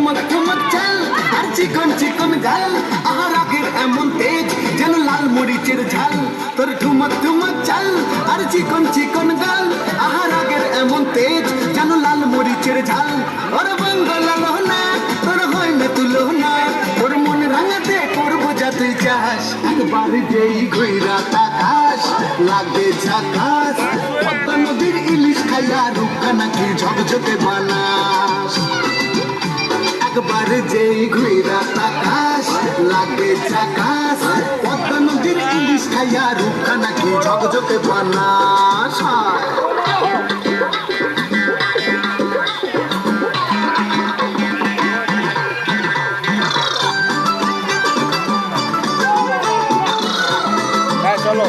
ঠুমক ঠুমক চাল আর চিকন চিকন গাল আহার আগের এমন তেজ যেন লাল মরিচের ঝাল তোর ঠুমক ঠুমক চাল আর চিকন চিকন গাল আহার আগের এমন তেজ যেন লাল মরিচের ঝাল ওর বাঙ্গলা লোহনা তোর হয় না তুলনা তোর মন রাঙাতে করবো যা তুই চাস একবার যেই ঘুইরা তাকাস লাগে ঝাকাস পদ্মা নদীর ইলিশ খাইয়া রূপকা নাকি ঝকঝকে বানাস একবার যেই ঘুইরা তাকাস লাগে ঝাকাস পদ্মা নদীর ইলিশ খাইয়া রূপকা নাকি ঝকঝকে বানাস চলো